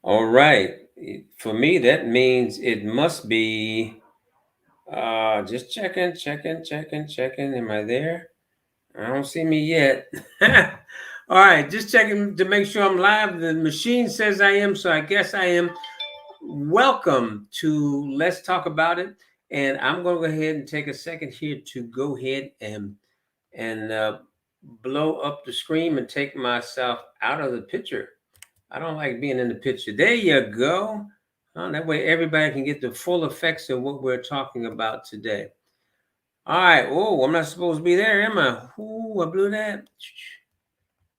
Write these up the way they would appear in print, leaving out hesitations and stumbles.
All right. For me, that means it must be just checking. Am I there? I don't see me yet. All right, just checking to make sure I'm live. The machine says I am, so I guess I am. Welcome to Let's Talk About It. And I'm going to go ahead and take a second here to go ahead and blow up the screen and take myself out of the picture. I don't like being in the picture. There you go. That way everybody can get the full effects of what we're talking about today. All right. Oh, I'm not supposed to be there, am I? Ooh, I blew that.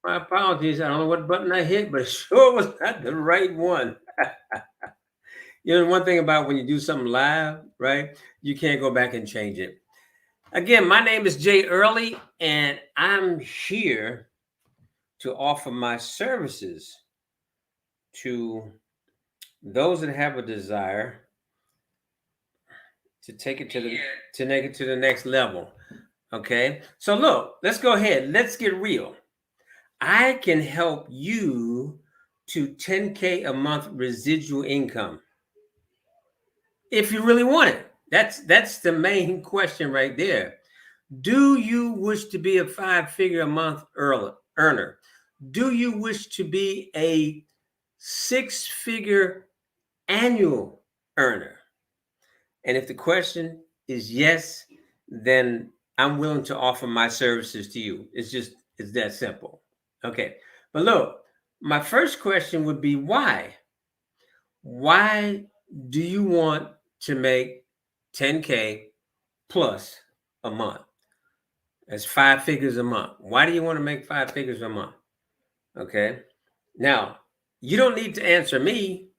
My apologies. I don't know what button I hit, but it sure was not the right one. One thing about when you do something live, right? You can't go back and change it. Again, my name is Jay Early, and I'm here to offer my services to those that have a desire to take it to the next level. Okay. So look, let's go ahead. Let's get real. I can help you to 10K a month residual income if you really want it. That's the main question right there. Do you wish to be a 5-figure a month earner? Do you wish to be a 6-figure annual earner? And if the question is yes, then I'm willing to offer my services to you. It's that simple. Okay. But look, my first question would be why? Why do you want to make 10K plus a month? That's 5 figures a month. Why do you want to make 5 figures a month? Okay. Now, you don't need to answer me,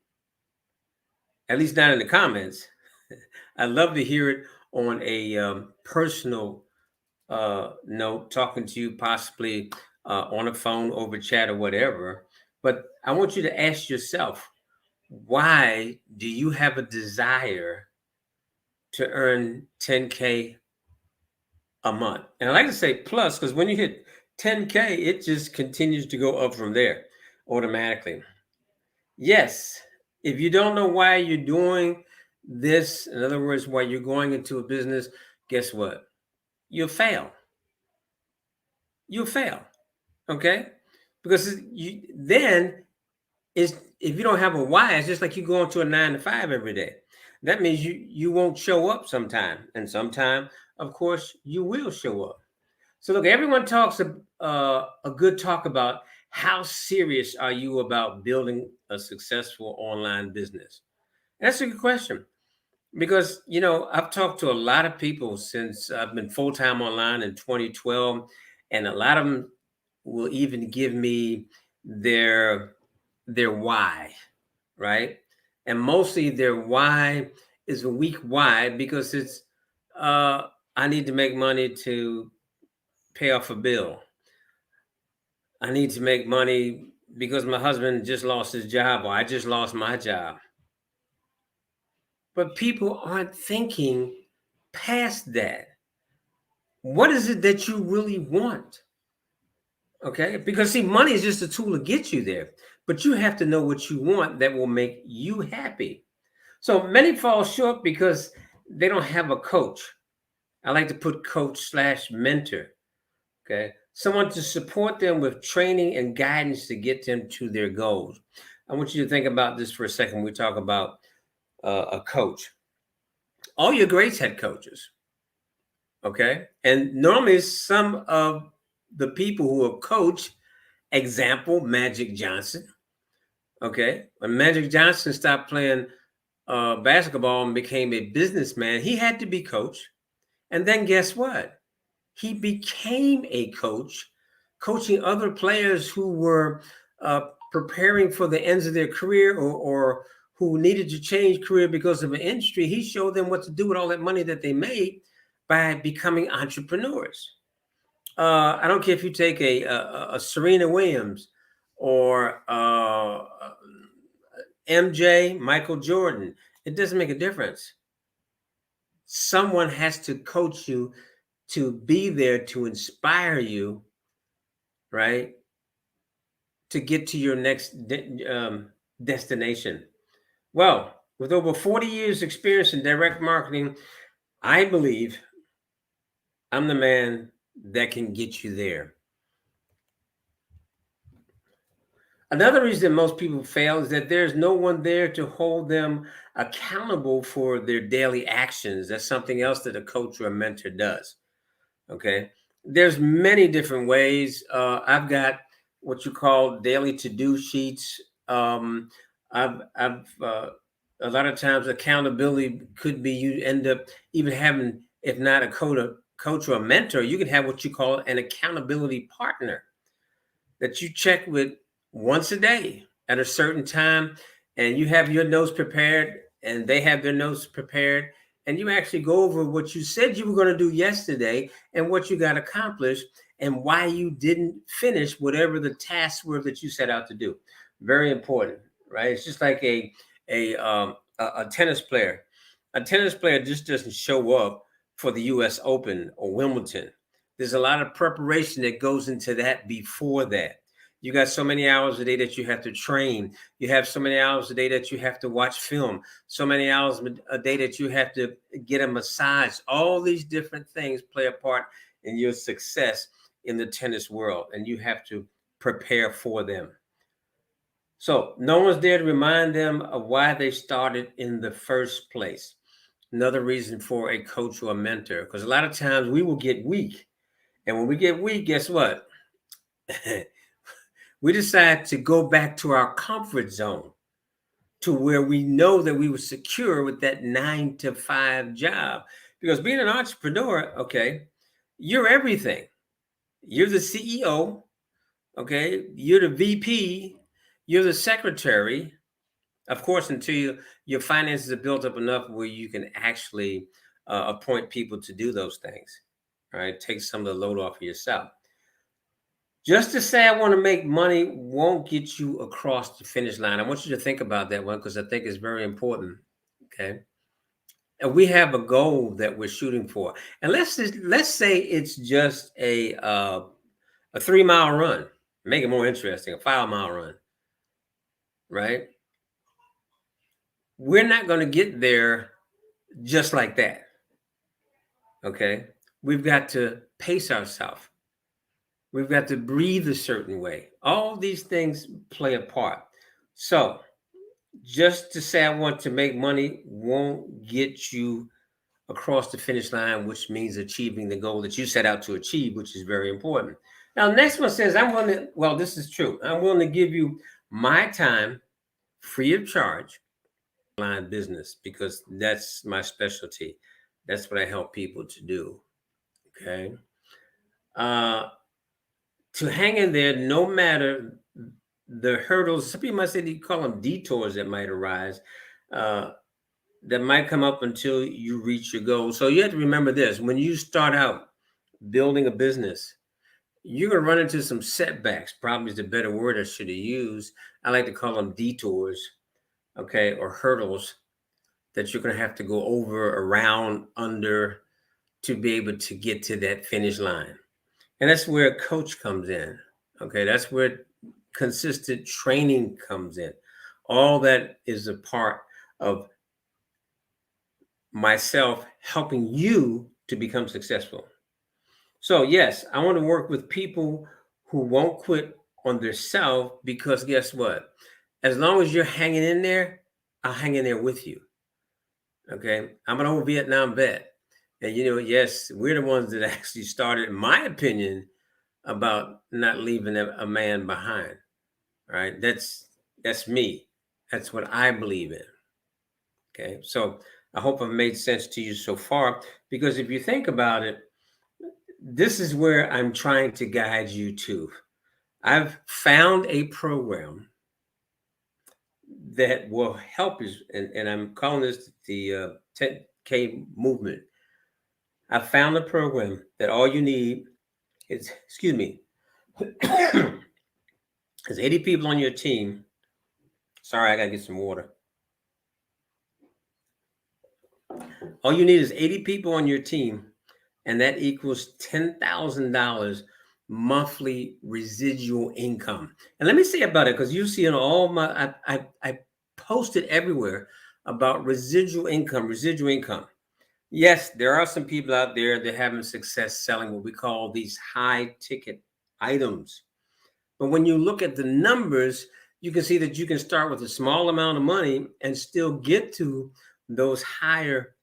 at least not in the comments. I'd love to hear it on a personal note, talking to you, possibly on a phone, over chat, or whatever. But I want you to ask yourself, why do you have a desire to earn 10K a month? And I like to say plus, because when you hit 10K, it just continues to go up from there automatically. Yes, if you don't know why you're doing this, in other words, why you're going into a business, guess what? You'll fail. You'll fail. Okay? Because you then is if you don't have a why, it's just like you going to a 9 to 5 every day. That means you won't show up sometime, and sometime, of course, you will show up. So look, everyone talks a good talk about how serious are you about building a successful online business. That's a good question because I've talked to a lot of people since I've been full time online in 2012, and a lot of them will even give me their their why, right? And mostly their why is a weak why because it's uh, I need to make money to pay off a bill. I need to make money because my husband just lost his job or I just lost my job. But people aren't thinking past that. What is it that you really want? Okay. Because see, money is just a tool to get you there. But you have to know what you want that will make you happy. So many fall short because they don't have a coach. I like to put coach slash mentor. Okay. Someone to support them with training and guidance to get them to their goals. I want you to think about this for a second. We talk about a coach. All your greats had coaches. Okay. And normally some of the people who are coached, example, Magic Johnson. Okay. When Magic Johnson stopped playing basketball and became a businessman, he had to be coached. And then guess what? He became a coach, coaching other players who were preparing for the ends of their career or who needed to change career because of an industry. He showed them what to do with all that money that they made by becoming entrepreneurs. I don't care if you take a Serena Williams or MJ, Michael Jordan. It doesn't make a difference. Someone has to coach you to be there to inspire you, right? To get to your next. destination. Well, with over 40 years experience in direct marketing, I believe I'm the man that can get you there. Another reason most people fail is that there's no one there to hold them accountable for their daily actions. That's something else that a coach or a mentor does. Okay. There's many different ways. I've got what you call daily to-do sheets. I've a lot of times accountability could be you end up even having, if not a coach or a mentor, you can have what you call an accountability partner that you check with once a day at a certain time, and you have your notes prepared and they have their notes prepared, and you actually go over what you said you were going to do yesterday and what you got accomplished and why you didn't finish whatever the tasks were that you set out to do. Very important, right? It's just like a tennis player. A tennis player just doesn't show up for the US Open or Wimbledon. There's a lot of preparation that goes into that before that. You got so many hours a day that you have to train. You have so many hours a day that you have to watch film. So many hours a day that you have to get a massage. All these different things play a part in your success in the tennis world, and you have to prepare for them. So no one's there to remind them of why they started in the first place. Another reason for a coach or a mentor, because a lot of times we will get weak. And when we get weak, guess what? We decide to go back to our comfort zone, to where we know that we were secure with that 9 to 5 job. Because being an entrepreneur, okay, you're everything. You're the CEO, okay, you're the VP, you're the secretary. Of course, until your finances are built up enough where you can actually appoint people to do those things, right? Take some of the load off of yourself. Just to say I want to make money won't get you across the finish line. I want you to think about that one because I think it's very important. Okay. And we have a goal that we're shooting for. And let's say it's just a 3 mile run. Make it more interesting, a 5 mile run, right? We're not going to get there just like that. Okay. We've got to pace ourselves. We've got to breathe a certain way. All these things play a part. So just to say I want to make money won't get you across the finish line, which means achieving the goal that you set out to achieve, which is very important. Now, next one says, I'm willing to, well, this is true. I'm willing to give you my time free of charge, line business, because that's my specialty. That's what I help people to do. Okay. Uh, to hang in there no matter the hurdles. Some people might say you call them detours that might arise, uh, that might come up until you reach your goal. So you have to remember this: when you start out building a business, you're gonna run into some setbacks. Probably is the better word I should have used. I like to call them detours, okay, or hurdles that you're gonna have to go over, around, under to be able to get to that finish line. And that's where a coach comes in. Okay, that's where consistent training comes in. All that is a part of myself helping you to become successful. So, yes, I want to work with people who won't quit on their self because guess what? As long as you're hanging in there, I'll hang in there with you. Okay. I'm an old Vietnam vet. And, yes, we're the ones that actually started, in my opinion, about not leaving a man behind. Right? That's me. That's what I believe in. Okay. So I hope I've made sense to you so far. Because if you think about it, this is where I'm trying to guide you to. I've found a program that will help you, and I'm calling this the 10K movement. I found a program that all you need is, excuse me, there's 80 people on your team. Sorry, I got to get some water. All you need is 80 people on your team, and that equals $10,000 monthly residual income. And let me say about it, because you see in all my, I posted everywhere about residual income, residual income. Yes, there are some people out there that are having success selling what we call these high ticket items. But when you look at the numbers, you can see that you can start with a small amount of money and still get to those higher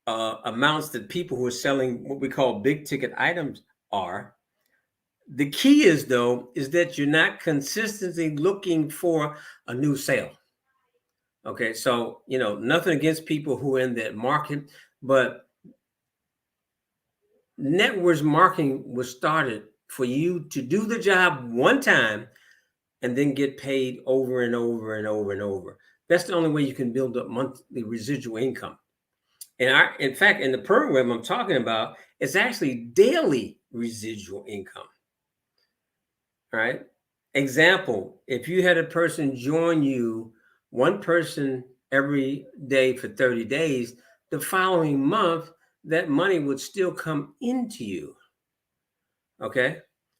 amounts that people who are selling what we call big ticket items are. The key is, though, is that you're not consistently looking for a new sale. Okay, so nothing against people who are in that market, but network marketing was started for you to do the job one time and then get paid over and over and over and over. That's the only way you can build up monthly residual income. And in fact, in the program I'm talking about, it's actually daily residual income. All right. Example, if you had a person join you, one person every day for 30 days, the following month, that money would still come into you. Okay.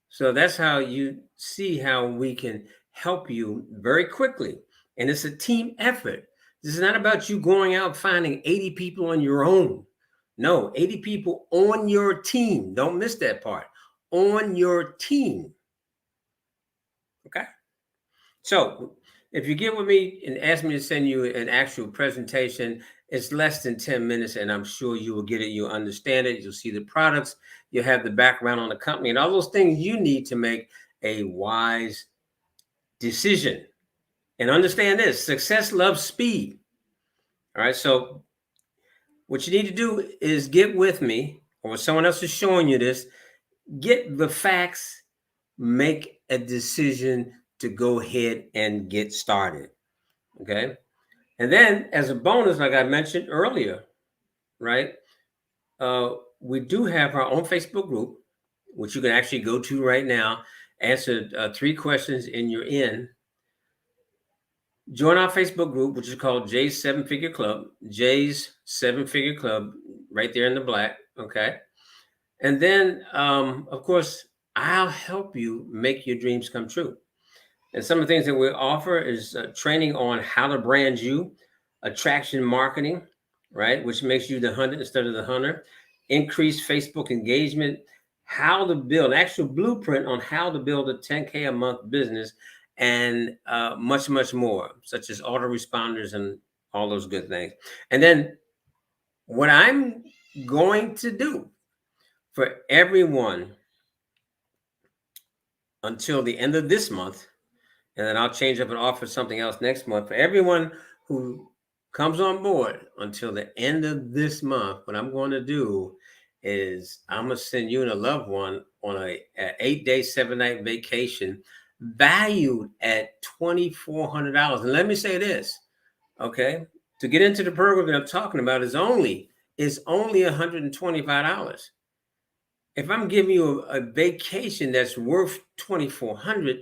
So that's how you see how we can help you very quickly. And it's a team effort. This is not about you going out finding 80 people on your own. No, 80 people on your team. Don't miss that part. On your team. Okay. So if you get with me and ask me to send you an actual presentation, it's less than 10 minutes, and I'm sure you will get it. You'll understand it. You'll see the products. You'll have the background on the company and all those things you need to make a wise decision. And understand this: success loves speed. All right. So what you need to do is get with me, or someone else is showing you this, get the facts, make a decision to go ahead and get started. Okay. And then, as a bonus, like I mentioned earlier, right, we do have our own Facebook group, which you can actually go to right now, answer 3 questions, and you're in. Join our Facebook group, which is called Jay's Seven Figure Club, Jay's Seven Figure Club, right there in the black. Okay. And then, of course, I'll help you make your dreams come true. And some of the things that we offer is training on how to brand you, attraction marketing, right, which makes you the hunter instead of the hunter, increase Facebook engagement, how to build actual blueprint on how to build a 10K a month business, and much, much more, such as autoresponders and all those good things. And then what I'm going to do for everyone until the end of this month, and then I'll change up and offer something else next month. For everyone who comes on board until the end of this month, what I'm going to do is I'm going to send you and a loved one on a 8-day, 7-night vacation valued at $2,400. And let me say this, okay? To get into the program that I'm talking about is only $125. If I'm giving you a vacation that's worth $2,400,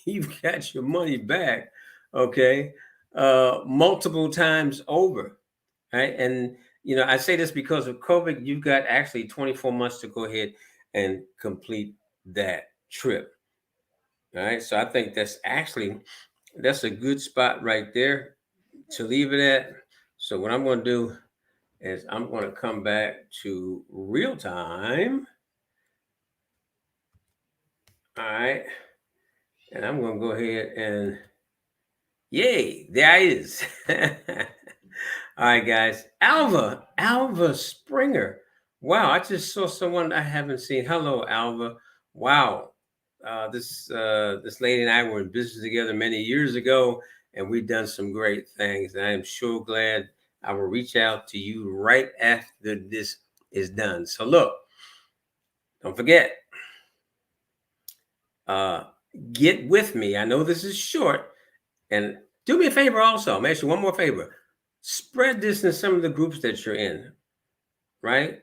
you've got your money back, okay, multiple times over, right? And I say this because of COVID. You've got actually 24 months to go ahead and complete that trip. All right. So I think that's a good spot right there to leave it at. So what I'm going to do is I'm going to come back to real time. All right. And I'm going to go ahead and yay, there it is. All right, guys. Alva Springer. Wow, I just saw someone I haven't seen. Hello, Alva. Wow. This lady and I were in business together many years ago, and we've done some great things. And I am sure glad I will reach out to you right after this is done. So look, don't forget, get with me. I know this is short, and do me a favor also. I'm asking you one more favor. Spread this in some of the groups that you're in, right?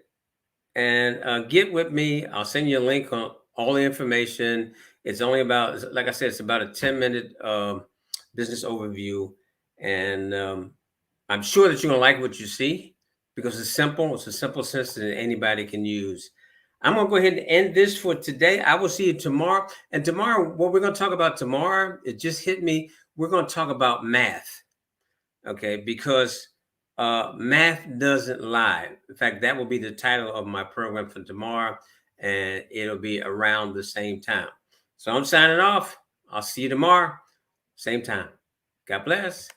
And get with me. I'll send you a link on all the information. It's only about, like I said, it's about a 10-minute business overview. And I'm sure that you're going to like what you see because it's simple. It's a simple system that anybody can use. I'm going to go ahead and end this for today. I will see you tomorrow. And tomorrow, what we're going to talk about tomorrow, it just hit me. We're going to talk about math. Okay, because math doesn't lie. In fact, that will be the title of my program for tomorrow, and it'll be around the same time. So I'm signing off. I'll see you tomorrow, same time. God bless.